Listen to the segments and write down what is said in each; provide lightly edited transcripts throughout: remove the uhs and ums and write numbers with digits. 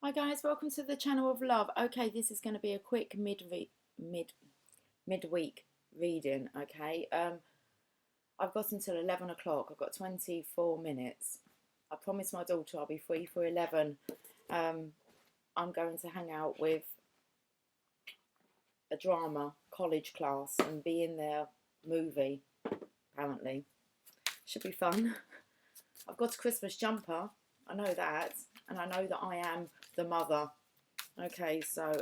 Hi guys, welcome to the channel of love. Okay, this is going to be a quick midweek reading. Okay, I've got until 11 o'clock. I've got 24 minutes. I promised my daughter I'll be free for 11. I'm going to hang out with a drama college class and be in their movie. Apparently, should be fun. I've got a Christmas jumper. I know that, and I know that I am the mother. Okay, so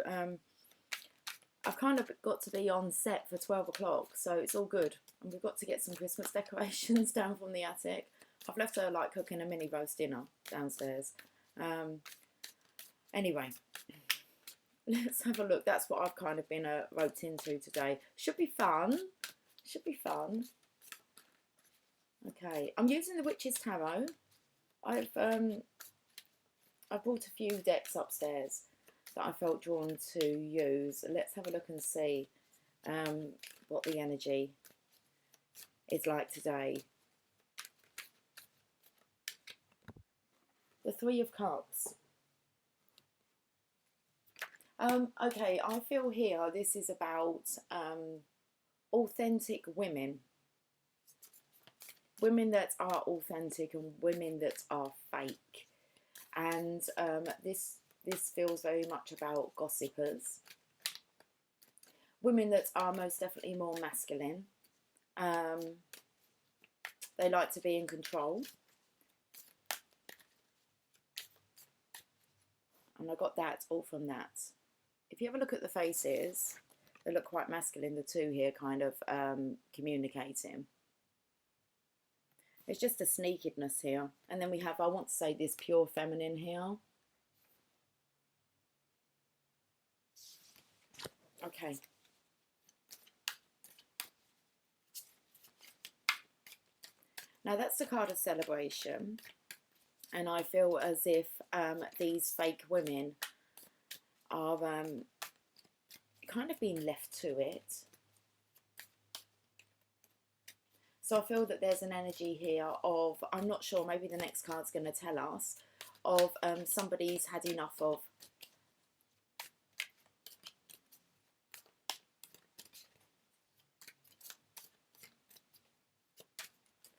I've kind of got to be on set for 12 o'clock, so it's all good. And we've got to get some Christmas decorations down from the attic. I've left her like cooking a mini roast dinner downstairs. Anyway, let's have a look. That's what I've kind of been roped into today. Should be fun. Should be fun. Okay, I'm using the Witch's Tarot. I've brought a few decks upstairs that I felt drawn to use. Let's have a look and see what the energy is like today. The Three of Cups. Okay, I feel here this is about authentic women. Women that are authentic and women that are fake. And this feels very much about gossipers. Women that are most definitely more masculine. They like to be in control. And I got that all from that. If you have a look at the faces, they look quite masculine, the two here kind of communicating. It's just a sneakiness here. And then we have, I want to say, this pure feminine here. Okay. Now that's the card of celebration. And I feel as if these fake women are kind of being left to it. So I feel that there's an energy here of, I'm not sure, maybe the next card's going to tell us, of somebody's had enough of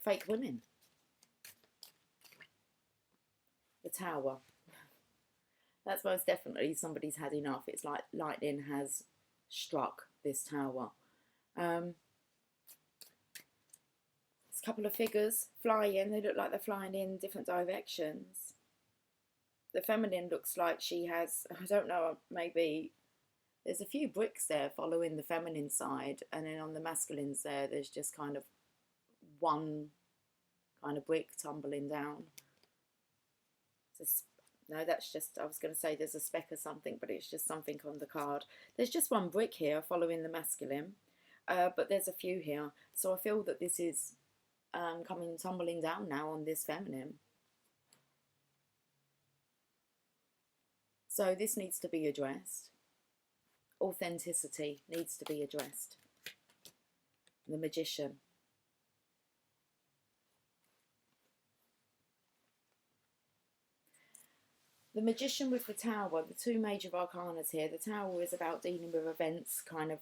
fake women. The Tower. That's most definitely somebody's had enough. It's like lightning has struck this tower. A couple of figures flying. They look like they're flying in different directions. The feminine looks like she has, I don't know, maybe there's a few bricks there following the feminine side, and then on the masculines there's just kind of one kind of brick tumbling down. No, that's just, I was going to say there's a speck or something, but it's just something on the card. There's just one brick here following the masculine, but there's a few here. So I feel that this is coming tumbling down now on this feminine. So this needs to be addressed. Authenticity needs to be addressed. The Magician. The Magician with the Tower, the two major arcanas here. The Tower is about dealing with events, kind of,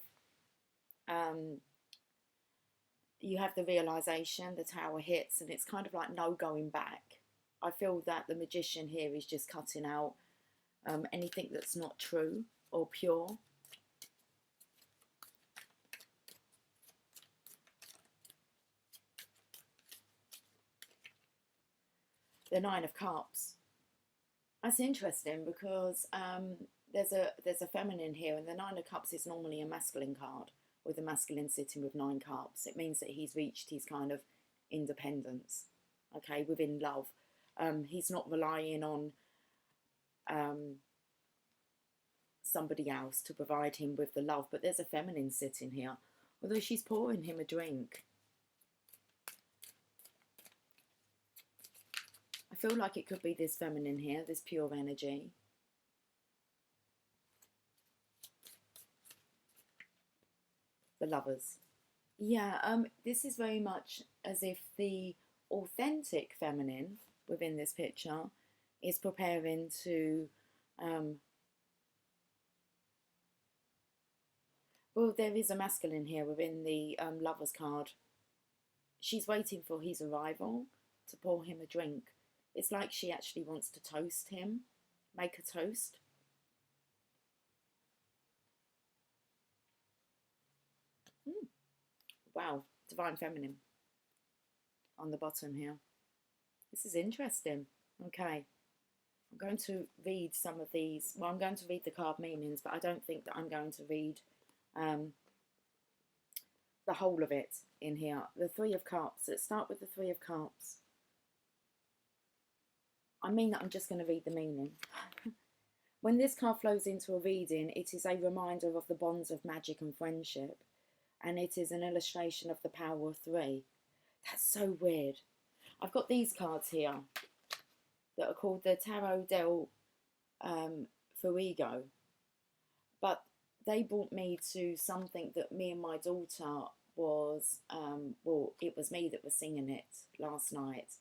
you have the realisation, the Tower hits, and it's kind of like no going back. I feel that the Magician here is just cutting out anything that's not true or pure. The Nine of Cups. That's interesting because there's a feminine here, and the Nine of Cups is normally a masculine card, with a masculine sitting with 9 cups. It means that he's reached his kind of independence, okay, within love. He's not relying on somebody else to provide him with the love, but there's a feminine sitting here, although she's pouring him a drink. I feel like it could be this feminine here, this pure energy. The Lovers. Yeah, this is very much as if the authentic feminine within this picture is preparing to Well, there is a masculine here within the Lover's card. She's waiting for his arrival to pour him a drink. It's like she actually wants to toast him, make a toast. Wow, Divine Feminine on the bottom here. This is interesting. Okay, I'm going to read some of these. Well, I'm going to read the card meanings, but I don't think that I'm going to read the whole of it in here. The Three of Cups. Let's start with the Three of Cups. I mean that I'm just going to read the meaning. When this card flows into a reading, it is a reminder of the bonds of magic and friendship, and it is an illustration of the power of three. That's so weird. I've got these cards here that are called the Tarot del Fuego, but they brought me to something that me and my daughter was, well, it was me that was singing it last night,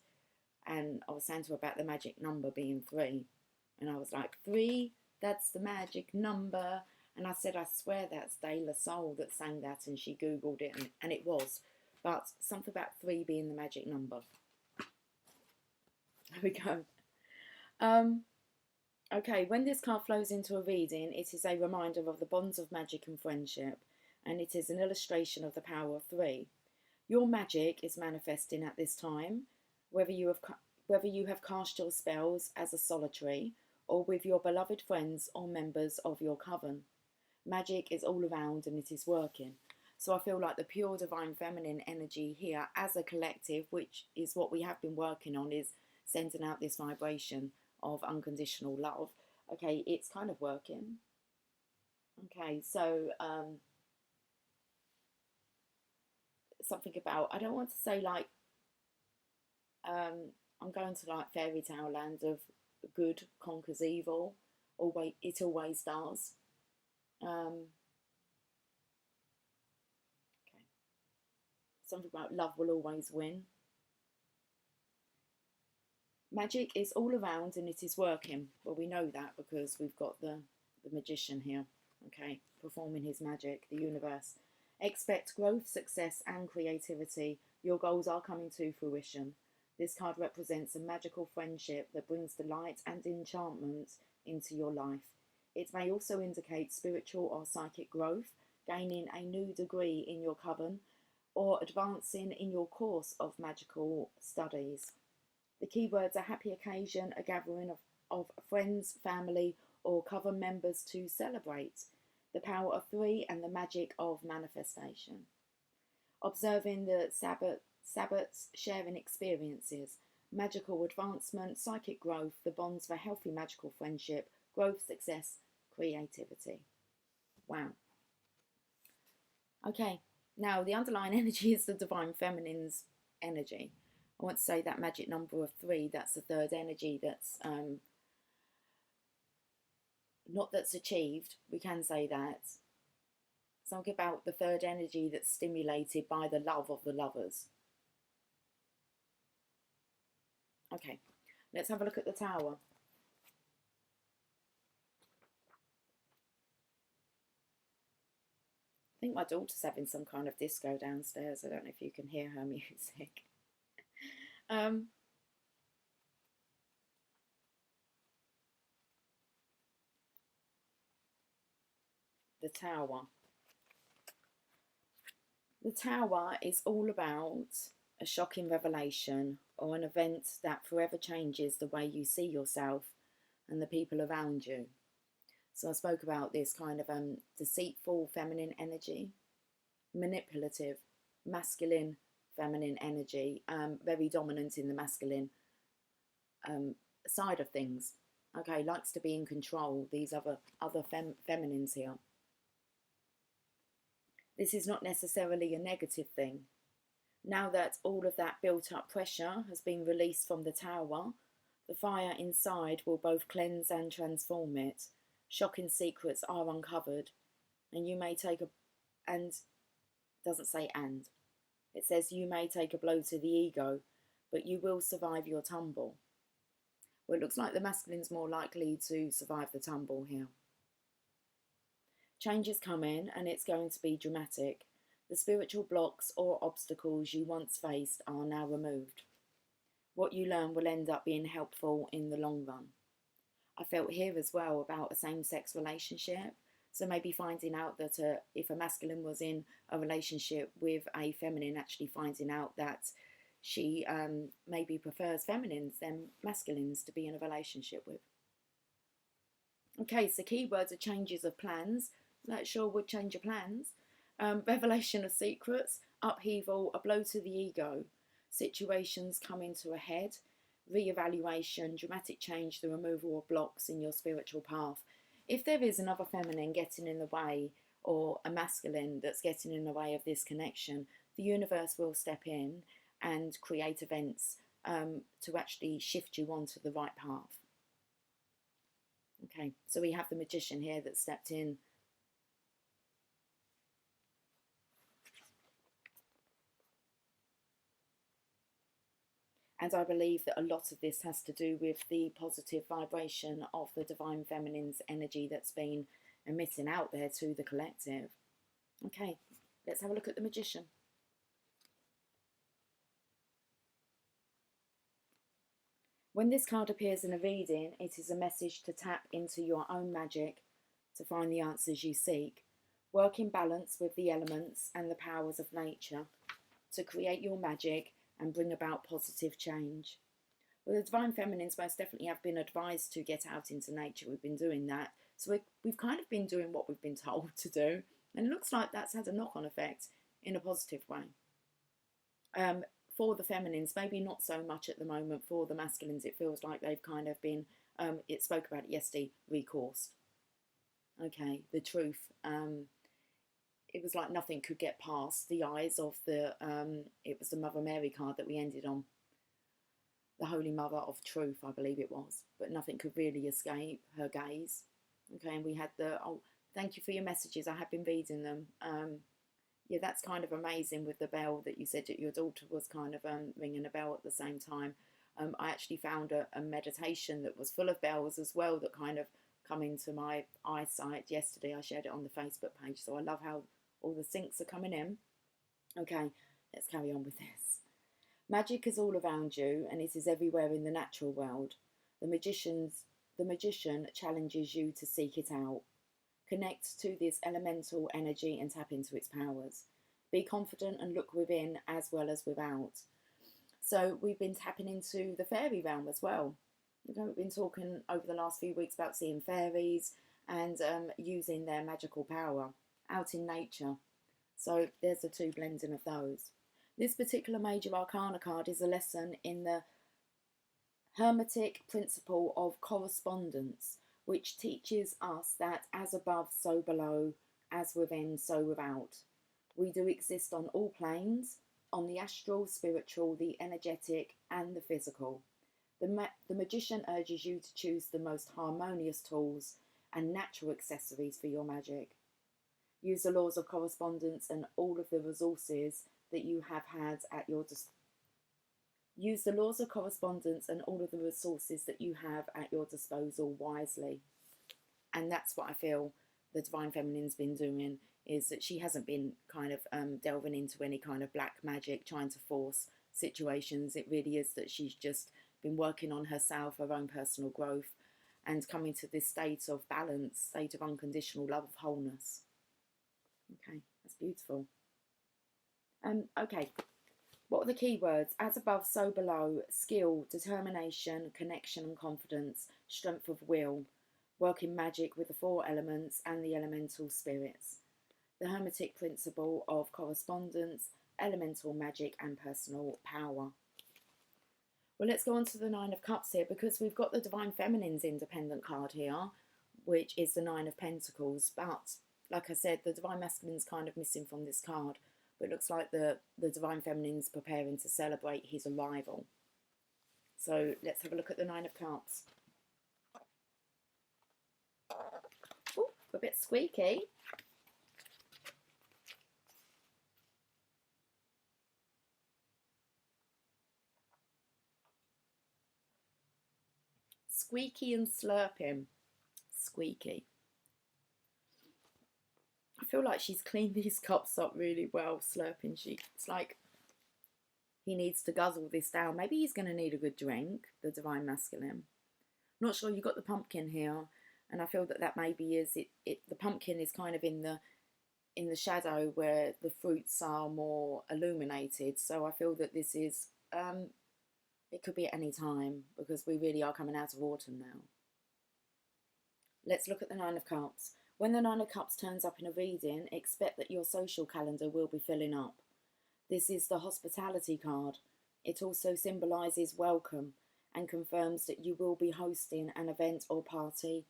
and I was saying to her about the magic number being 3, and I was like, 3, that's the magic number, and I said, I swear that's De La Soul that sang that, and she googled it, and it was, but something about 3 being the magic number. There we go. Okay, when this card flows into a reading, it is a reminder of the bonds of magic and friendship, and it is an illustration of the power of 3. Your magic is manifesting at this time, whether you have cast your spells as a solitary or with your beloved friends or members of your coven. Magic is all around and it is working. So I feel like the pure divine feminine energy here as a collective, which is what we have been working on, is sending out this vibration of unconditional love. Okay, it's kind of working. Okay, so something about, I don't want to say like, I'm going to like fairy tale land of good conquers evil. Always, it always does. Okay, something about love will always win. Magic is all around and it is working. Well, we know that because we've got the magician here, okay, performing his magic, the universe. Expect growth, success and creativity. Your goals are coming to fruition. This card represents a magical friendship that brings delight and enchantment into your life. It may also indicate spiritual or psychic growth, gaining a new degree in your coven, or advancing in your course of magical studies. The keywords are happy occasion, a gathering of friends, family, or coven members to celebrate. The power of 3 and the magic of manifestation. Observing the Sabbats, sharing experiences, magical advancement, psychic growth, the bonds for healthy magical friendship, growth, success, creativity. Wow. Okay, now the underlying energy is the divine feminine's energy. I want to say that magic number of 3, that's the third energy that's not that's achieved, we can say that. Something about the third energy that's stimulated by the love of the lovers. Okay, let's have a look at the Tower. I think my daughter's having some kind of disco downstairs. I don't know if you can hear her music. The Tower. The Tower is all about a shocking revelation or an event that forever changes the way you see yourself and the people around you. So I spoke about this kind of deceitful feminine energy, manipulative, masculine feminine energy, very dominant in the masculine side of things. Okay, likes to be in control, these other feminines here. This is not necessarily a negative thing. Now that all of that built up pressure has been released from the Tower, the fire inside will both cleanse and transform it. Shocking secrets are uncovered, and you may take doesn't say and. It says you may take a blow to the ego, but you will survive your tumble. Well, it looks like the masculine's more likely to survive the tumble here. Change is coming and it's going to be dramatic. The spiritual blocks or obstacles you once faced are now removed. What you learn will end up being helpful in the long run. I felt here as well about a same-sex relationship. So maybe finding out that if a masculine was in a relationship with a feminine, actually finding out that she maybe prefers feminines than masculines to be in a relationship with. Okay, so keywords are changes of plans. That sure would change your plans. Revelation of secrets, upheaval, a blow to the ego, situations coming to a head, re-evaluation, dramatic change, the removal of blocks in your spiritual path. If there is another feminine getting in the way or a masculine that's getting in the way of this connection, the universe will step in and create events to actually shift you onto the right path. Okay, so we have the magician here that stepped in. And I believe that a lot of this has to do with the positive vibration of the Divine Feminine's energy that's been emitting out there to the collective. Okay, let's have a look at the magician. When this card appears in a reading, it is a message to tap into your own magic to find the answers you seek. Work in balance with the elements and the powers of nature to create your magic and bring about positive change. Well, the Divine Feminines most definitely have been advised to get out into nature. We've been doing that. So we've kind of been doing what we've been told to do. And it looks like that's had a knock-on effect in a positive way. For the feminines, maybe not so much at the moment. For the masculines, it feels like they've kind of been, it spoke about it yesterday, recoursed. Okay, the truth. It was like nothing could get past the eyes of the, it was the Mother Mary card that we ended on. The Holy Mother of Truth, I believe it was. But nothing could really escape her gaze. Okay, and we had the, oh, thank you for your messages. I have been reading them. Yeah, that's kind of amazing with the bell that you said that your daughter was kind of ringing a bell at the same time. I actually found a meditation that was full of bells as well that kind of come into my eyesight yesterday. I shared it on the Facebook page. So I love how all the syncs are coming in. Okay, let's carry on with this. Magic is all around you and it is everywhere in the natural world. The magician challenges you to seek it out. Connect to this elemental energy and tap into its powers. Be confident and look within as well as without. So we've been tapping into the fairy realm as well. We've been talking over the last few weeks about seeing fairies and using their magical power out in nature. So there's the two blending of those. This particular major arcana card is a lesson in the Hermetic principle of correspondence, which teaches us that as above, so below, as within, so without. We do exist on all planes, on the astral, spiritual, the energetic, and the physical. The magician urges you to choose the most harmonious tools and natural accessories for your magic. Use the laws of correspondence and all of the resources that you have had at your disposal. Use the laws of correspondence and all of the resources that you have at your disposal wisely. And that's what I feel the Divine Feminine's been doing, is that she hasn't been kind of delving into any kind of black magic, trying to force situations. It really is that she's just been working on herself, her own personal growth, and coming to this state of balance, state of unconditional love, of wholeness. Okay, that's beautiful. Okay. What are the key words? As above, so below. Skill, determination, connection and confidence, strength of will, working magic with the four elements and the elemental spirits. The Hermetic principle of correspondence, elemental magic and personal power. Well, let's go on to the Nine of Cups here, because we've got the Divine Feminine's independent card here, which is the Nine of Pentacles. But, like I said, the Divine Masculine's kind of missing from this card. But it looks like the Divine Feminine's preparing to celebrate his arrival. So let's have a look at the Nine of Cups. Oh, a bit squeaky. squeaky and slurping. Squeaky. I feel like she's cleaned these cups up really well, slurping. It's like he needs to guzzle this down. Maybe he's going to need a good drink, the Divine Masculine. Not sure. You got the pumpkin here, and I feel that that maybe is it. The pumpkin is kind of in the shadow where the fruits are more illuminated. So I feel that this is it could be at any time, because we really are coming out of autumn now. Let's look at the Nine of Cups. When the Nine of Cups turns up in a reading, expect that your social calendar will be filling up. This is the hospitality card. It also symbolises welcome and confirms that you will be hosting an event or party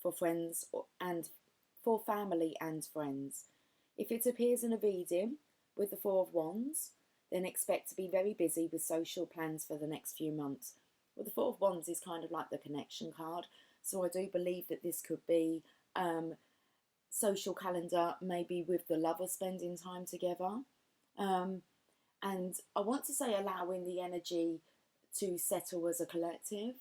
for friends and for family and friends. If it appears in a reading with the Four of Wands, then expect to be very busy with social plans for the next few months. Well, the Four of Wands is kind of like the connection card, so I do believe that this could be social calendar, maybe with the lovers spending time together. And I want to say allowing the energy to settle as a collective.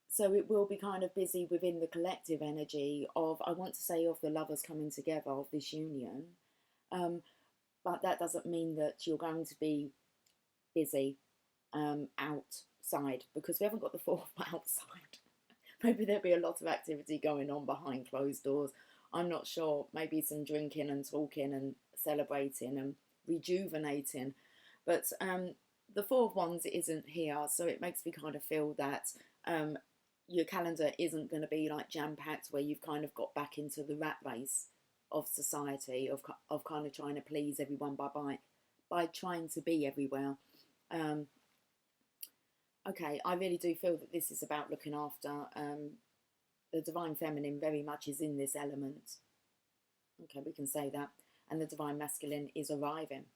So it will be kind of busy within the collective energy of, I want to say, of the lovers coming together, of this union. But that doesn't mean that you're going to be busy outside, because we haven't got the fourth outside. Maybe there'll be a lot of activity going on behind closed doors. I'm not sure. Maybe some drinking and talking and celebrating and rejuvenating. But the Four of Wands isn't here, so it makes me kind of feel that your calendar isn't going to be like jam-packed, where you've kind of got back into the rat race of society, of kind of trying to please everyone by trying to be everywhere. Okay, I really do feel that this is about looking after. The Divine Feminine very much is in this element. Okay, we can say that. And the Divine Masculine is arriving.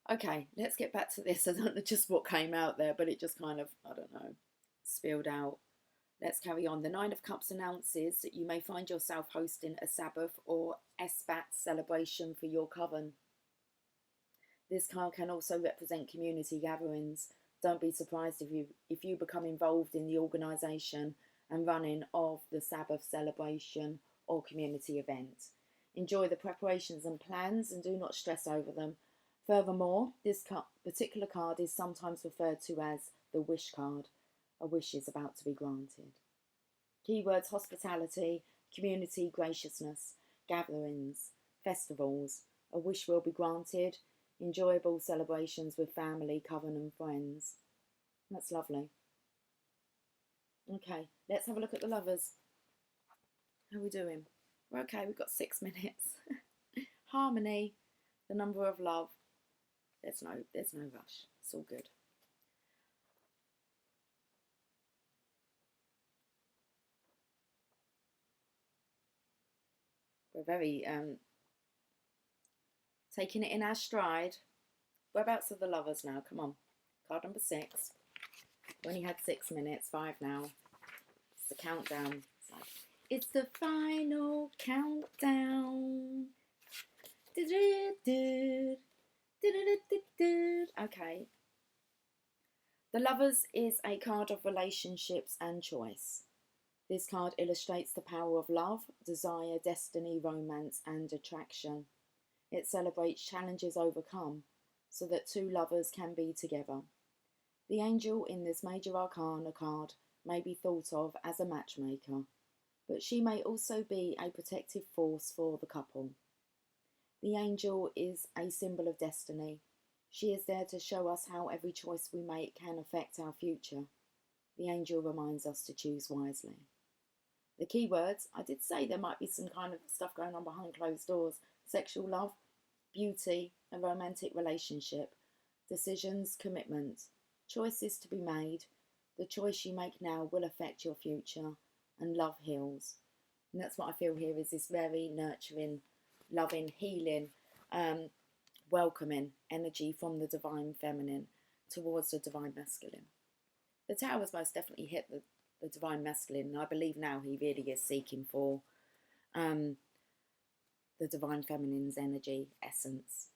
Okay, let's get back to this. I don't know just what came out there, but it just kind of, I don't know, spilled out. Let's carry on. The Nine of Cups announces that you may find yourself hosting a Sabbath or Esbat celebration for your coven. This card can also represent community gatherings. Don't be surprised if you become involved in the organisation and running of the Sabbath celebration or community event. Enjoy the preparations and plans and do not stress over them. Furthermore, this particular card is sometimes referred to as the wish card. A wish is about to be granted. Keywords: hospitality, community, graciousness, gatherings, festivals. A wish will be granted. Enjoyable celebrations with family, coven and friends. That's lovely. Okay, let's have a look at the lovers. How are we doing? We're okay, we've got 6 minutes. Harmony, the number of love. There's no rush. It's all good. We're very taking it in our stride. Whereabouts are the lovers now? Come on. Card number 6. We only had 6 minutes, 5 now. It's the countdown. It's the final countdown. Okay. The Lovers is a card of relationships and choice. This card illustrates the power of love, desire, destiny, romance, and attraction. It celebrates challenges overcome so that two lovers can be together. The angel in this major arcana card may be thought of as a matchmaker, but she may also be a protective force for the couple. The angel is a symbol of destiny. She is there to show us how every choice we make can affect our future. The angel reminds us to choose wisely. The keywords: I did say there might be some kind of stuff going on behind closed doors. Sexual love, beauty, a romantic relationship, decisions, commitment, choices to be made. The choice you make now will affect your future, and love heals. And that's what I feel here, is this very nurturing, loving, healing, welcoming energy from the Divine Feminine towards the Divine Masculine. The Tower's most definitely hit the Divine Masculine, and I believe now he really is seeking for the Divine Feminine's energy, essence,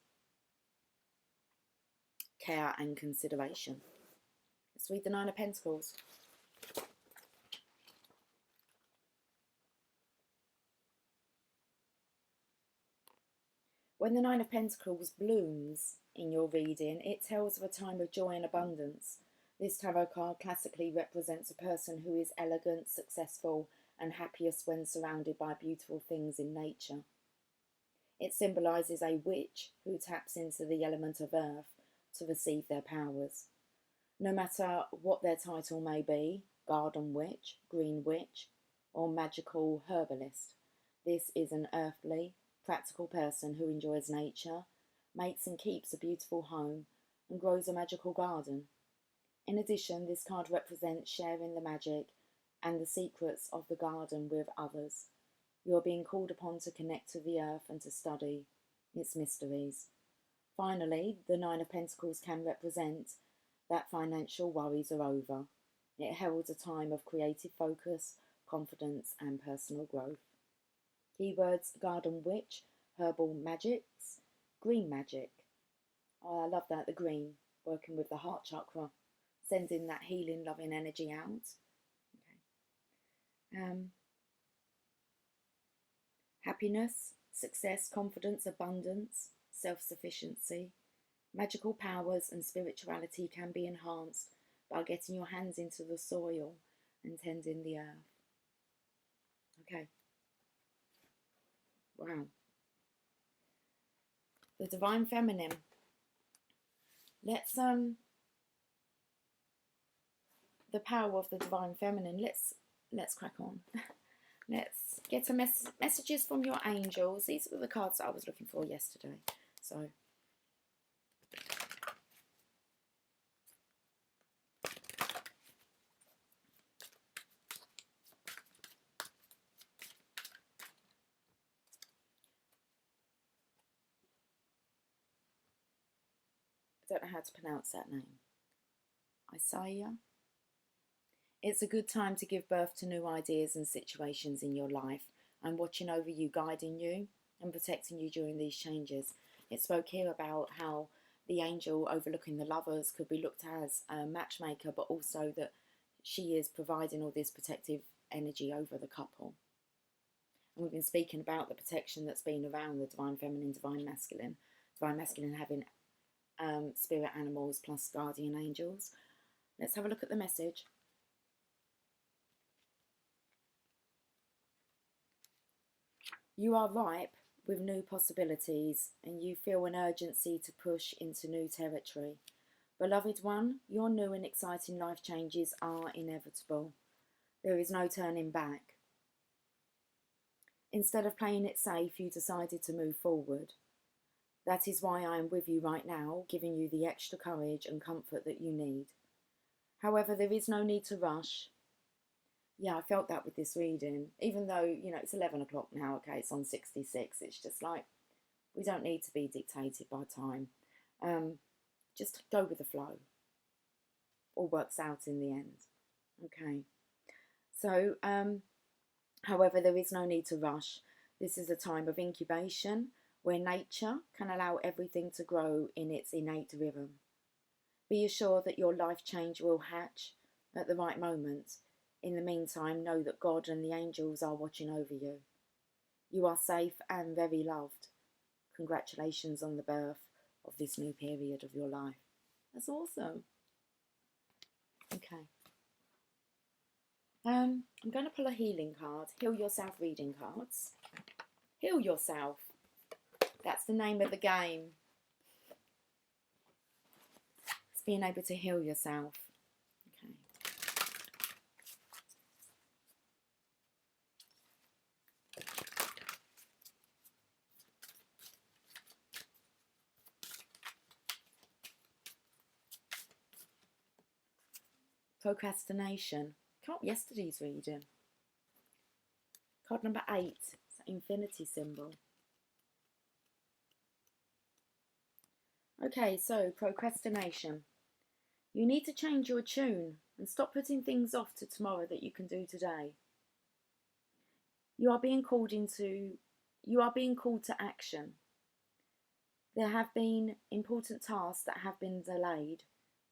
care and consideration. Let's read the Nine of Pentacles. When the Nine of Pentacles blooms in your reading, it tells of a time of joy and abundance. This tarot card classically represents a person who is elegant, successful, and happiest when surrounded by beautiful things in nature. It symbolises a witch who taps into the element of earth to receive their powers. No matter what their title may be, garden witch, green witch, or magical herbalist, this is an earthly, practical person who enjoys nature, mates and keeps a beautiful home, and grows a magical garden. In addition, this card represents sharing the magic and the secrets of the garden with others. You are being called upon to connect to the earth and to study its mysteries. Finally, the Nine of Pentacles can represent that financial worries are over. It heralds a time of creative focus, confidence, and personal growth. Keywords: garden witch, herbal magics, green magic. Oh, I love that, the green, working with the heart chakra, sending that healing, loving energy out. Okay. Happiness, success, confidence, abundance, self-sufficiency. Magical powers and spirituality can be enhanced by getting your hands into the soil and tending the earth. Okay. Wow. The Divine Feminine. Let's the power of the Divine Feminine. Let's crack on. Let's get some messages from your angels. These were the cards that I was looking for yesterday. So I don't know how to pronounce that name. Isaiah. It's a good time to give birth to new ideas and situations in your life. I'm watching over you, guiding you and protecting you during these changes. It spoke here about how the angel overlooking the lovers could be looked as a matchmaker, but also that she is providing all this protective energy over the couple. And we've been speaking about the protection that's been around the Divine Feminine, Divine Masculine. Divine Masculine having spirit animals plus guardian angels. Let's have a look at the message. You are ripe with new possibilities and you feel an urgency to push into new territory. Beloved one, your new and exciting life changes are inevitable. There is no turning back. Instead of playing it safe, you decided to move forward. That is why I am with you right now, giving you the extra courage and comfort that you need. However, there is no need to rush. Yeah, I felt that with this reading. Even though, you know, it's 11 o'clock now, okay, it's on 66. It's just like, we don't need to be dictated by time. Just go with the flow. All works out in the end. Okay. So, however, there is no need to rush. This is a time of incubation where nature can allow everything to grow in its innate rhythm. Be assured that your life change will hatch at the right moment. In the meantime, know that God and the angels are watching over you. You are safe and very loved. Congratulations on the birth of this new period of your life. That's awesome. Okay. I'm going to pull a healing card. Heal Yourself reading cards. Heal yourself. That's the name of the game. It's being able to heal yourself. Okay. Procrastination. Can't yesterday's reading. Card number 8. It's an infinity symbol. Okay, so procrastination. You need to change your tune and stop putting things off to tomorrow that you can do today. You are being called to action. There have been important tasks that have been delayed.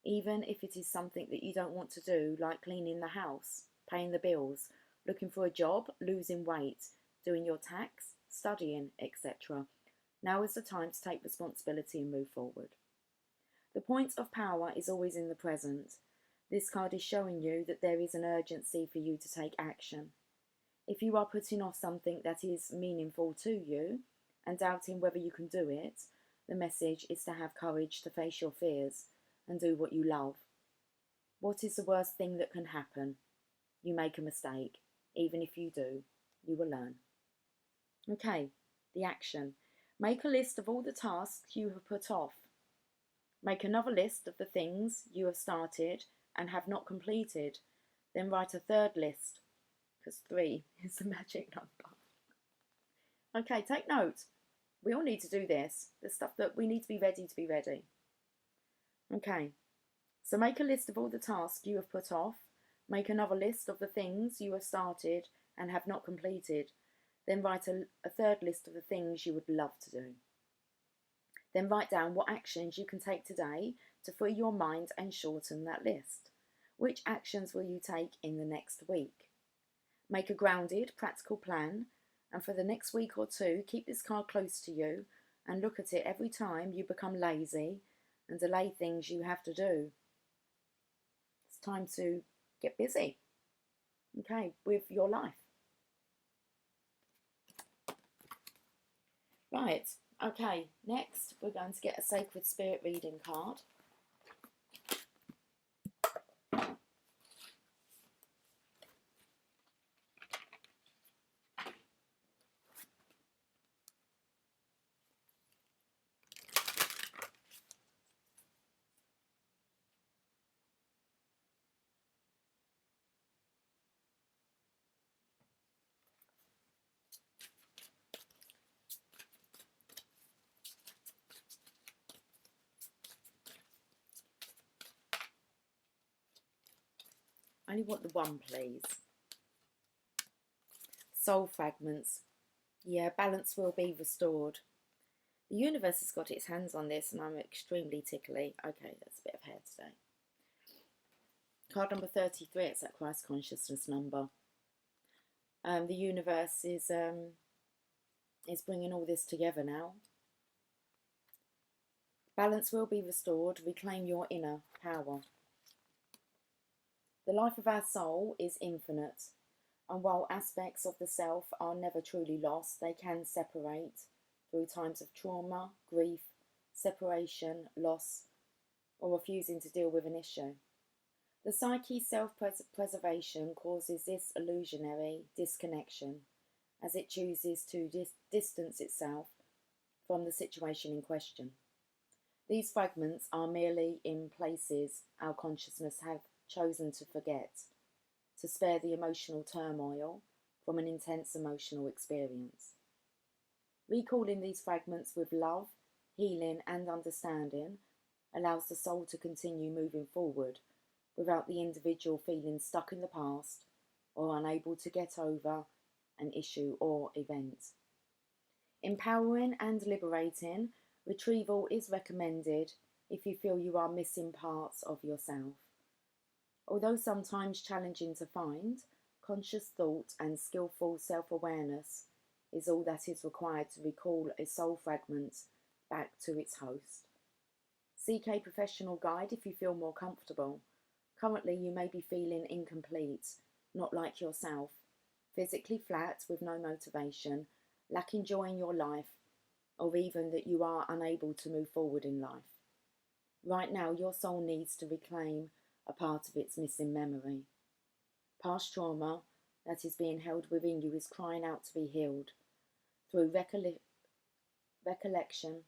even if it is something that you don't want to do, like cleaning the house, paying the bills, looking for a job, losing weight, doing your tax, studying, etc. Now is the time to take responsibility and move forward. The point of power is always in the present. This card is showing you that there is an urgency for you to take action. If you are putting off something that is meaningful to you and doubting whether you can do it, the message is to have courage to face your fears and do what you love. What is the worst thing that can happen? You make a mistake. Even if you do, you will learn. Okay, the action. Make a list of all the tasks you have put off. Make another list of the things you have started and have not completed. Then write a third list, because 3 is the magic number. Okay, take note. We all need to do this. The stuff that we need to be ready. Okay, so make a list of all the tasks you have put off. Make another list of the things you have started and have not completed. Then write a third list of the things you would love to do. Then write down what actions you can take today to free your mind and shorten that list. Which actions will you take in the next week? Make a grounded, practical plan, and for the next week or 2, keep this card close to you and look at it every time you become lazy and delay things you have to do. It's time to get busy, okay, with your life. Right, okay, next we're going to get a Sacred Spirit reading card. I only want the one, please. Soul fragments. Yeah, balance will be restored. The universe has got its hands on this and I'm extremely tickly. Okay, that's a bit of hair today. Card number 33, it's that Christ consciousness number. The universe is bringing all this together now. Balance will be restored. Reclaim your inner power. The life of our soul is infinite, and while aspects of the self are never truly lost, they can separate through times of trauma, grief, separation, loss, or refusing to deal with an issue. The psyche's self-preservation causes this illusionary disconnection as it chooses to distance itself from the situation in question. These fragments are merely in places our consciousness have chosen to forget, to spare the emotional turmoil from an intense emotional experience. Recalling these fragments with love, healing and understanding allows the soul to continue moving forward without the individual feeling stuck in the past or unable to get over an issue or event. Empowering and liberating, retrieval is recommended if you feel you are missing parts of yourself. Although sometimes challenging to find, conscious thought and skillful self-awareness is all that is required to recall a soul fragment back to its host. Seek a professional guide if you feel more comfortable. Currently, you may be feeling incomplete, not like yourself, physically flat with no motivation, lacking joy in your life, or even that you are unable to move forward in life. Right now, your soul needs to reclaim a part of its missing memory. Past trauma that is being held within you is crying out to be healed. Through recollection,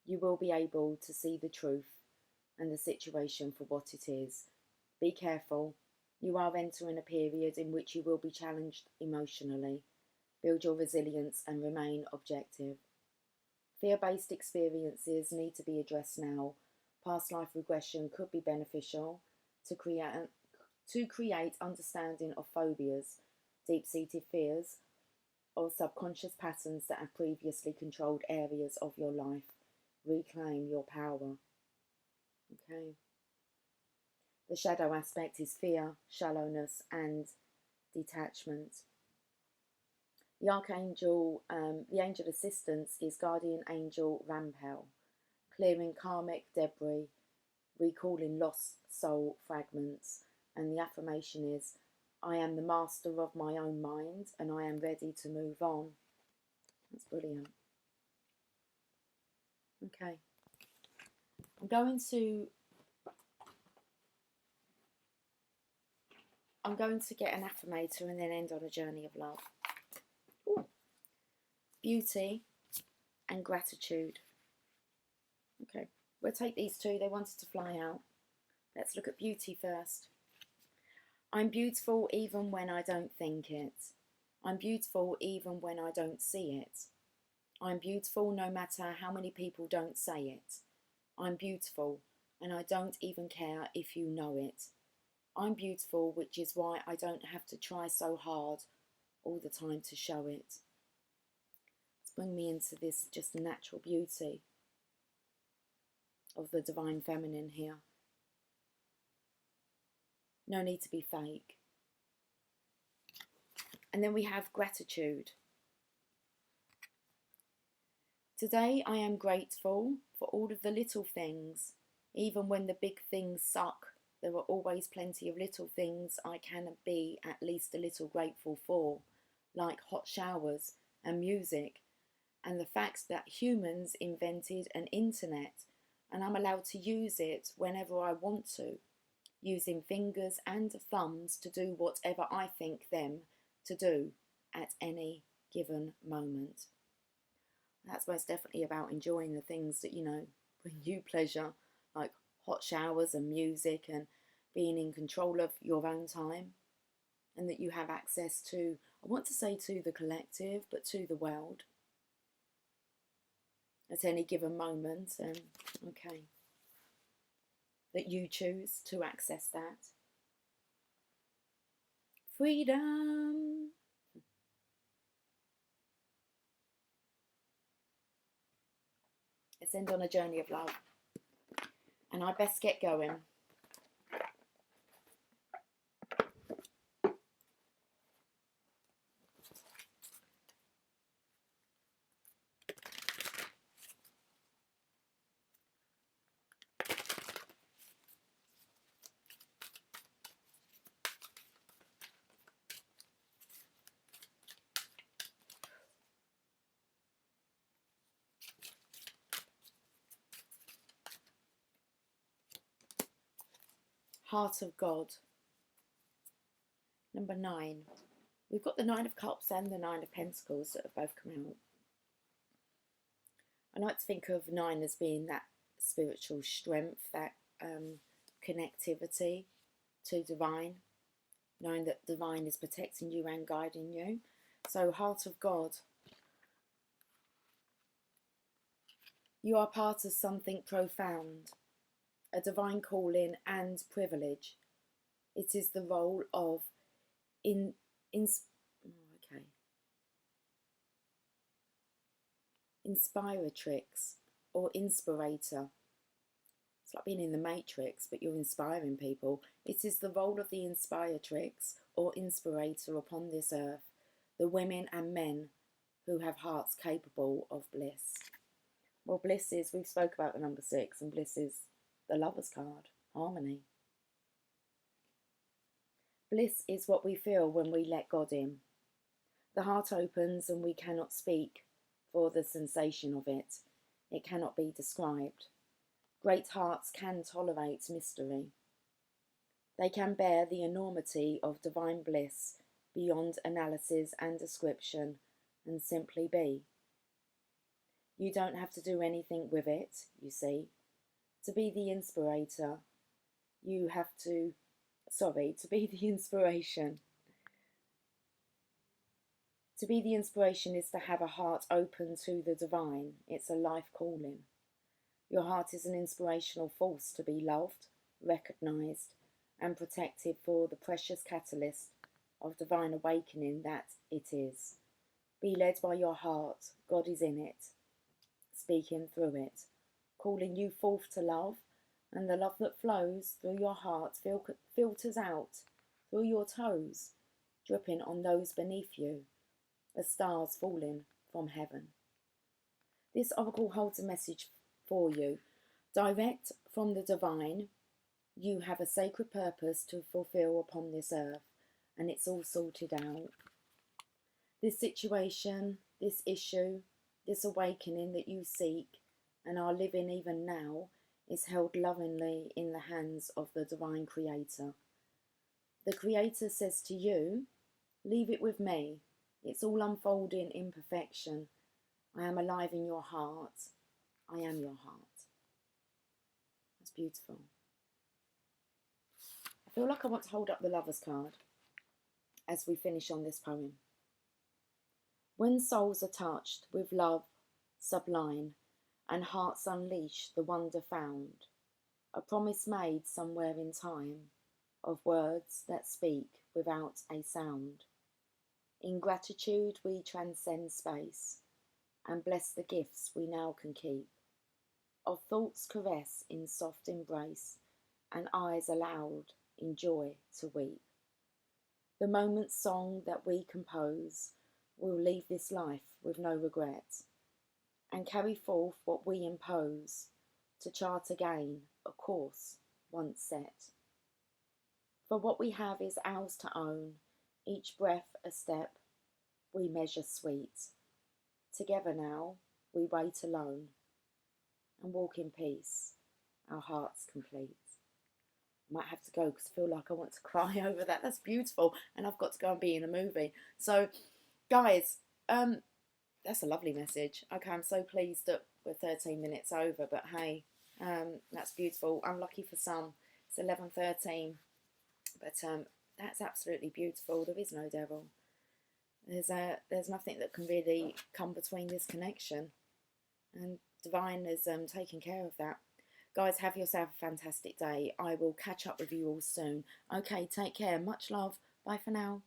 you will be able to see the truth and the situation for what it is. Be careful. You are entering a period in which you will be challenged emotionally. Build your resilience and remain objective. Fear-based experiences need to be addressed now. Past life regression could be beneficial to create understanding of phobias, deep-seated fears, or subconscious patterns that have previously controlled areas of your life. Reclaim your power. Okay. The shadow aspect is fear, shallowness, and detachment. The archangel, the angel assistance is guardian angel Rampel, clearing karmic debris, recalling lost soul fragments. And the affirmation is, I am the master of my own mind and I am ready to move on. That's brilliant. Okay. I'm going to get an affirmator and then end on a journey of love. Ooh. Beauty and gratitude. Okay, we'll take these two. They wanted to fly out. Let's look at beauty first. I'm beautiful even when I don't think it. I'm beautiful even when I don't see it. I'm beautiful no matter how many people don't say it. I'm beautiful and I don't even care if you know it. I'm beautiful, which is why I don't have to try so hard all the time to show it. Let's bring me into this just natural beauty of the divine feminine here. No need to be fake. And then we have gratitude. Today I am grateful for all of the little things. Even when the big things suck, there are always plenty of little things I can be at least a little grateful for, like hot showers and music, and the fact that humans invented an internet and I'm allowed to use it whenever I want to, using fingers and thumbs to do whatever I think them to do at any given moment. That's most definitely about enjoying the things that, bring you pleasure, like hot showers and music, and being in control of your own time, and that you have access to, I want to say to the collective, but to the world at any given moment. And okay, that you choose to access that. Freedom. Let's end on a journey of love. And I best get going. Heart of God. Number 9. We've got the 9 of Cups and the 9 of Pentacles that have both come out. I like to think of 9 as being that spiritual strength, that connectivity to divine, knowing that divine is protecting you and guiding you. So, Heart of God. You are part of something profound, a divine calling and privilege. It is the role of inspiratrix or inspirator. It's like being in the Matrix, but you're inspiring people. It is the role of the inspiratrix or inspirator upon this earth, the women and men who have hearts capable of bliss. Well, bliss is, we've spoke about the number 6, and bliss is the Lover's card, harmony. Bliss is what we feel when we let God in. The heart opens and we cannot speak for the sensation of it. It cannot be described. Great hearts can tolerate mystery. They can bear the enormity of divine bliss beyond analysis and description, and simply be. You don't have to do anything with it, you see. To be the inspirator, you have to, to be the inspiration. To be the inspiration is to have a heart open to the divine. It's a life calling. Your heart is an inspirational force to be loved, recognised, and protected for the precious catalyst of divine awakening that it is. Be led by your heart. God is in it, speaking through it, calling you forth to love And the love that flows through your heart filters out through your toes, dripping on those beneath you, as stars falling from heaven. This oracle holds a message for you. Direct from the divine, you have a sacred purpose to fulfill upon this earth, and it's all sorted out. This situation, this issue, this awakening that you seek and are living even now is held lovingly in the hands of the divine creator. The creator says to you, leave it with me. It's all unfolding in perfection. I am alive in your heart. I am your heart. That's beautiful. I feel like I want to hold up the Lover's card as we finish on this poem. When souls are touched with love sublime and hearts unleash the wonder found, a promise made somewhere in time of words that speak without a sound. In gratitude we transcend space and bless the gifts we now can keep, of thoughts caress in soft embrace and eyes allowed in joy to weep. The moment's song that we compose will leave this life with no regret and carry forth what we impose to chart again a course once set. For what we have is ours to own, each breath a step we measure sweet. Together now we wait alone and walk in peace, our hearts complete. I might have to go because I feel like I want to cry over that. That's beautiful, and I've got to go and be in a movie. So, guys, that's a lovely message. Okay, I'm so pleased that we're 13 minutes over, but hey, that's beautiful. Unlucky for some, it's 11:13, but that's absolutely beautiful. There is no devil. There's nothing that can really come between this connection, and divine is taking care of that. Guys, have yourself a fantastic day. I will catch up with you all soon. Okay, take care. Much love. Bye for now.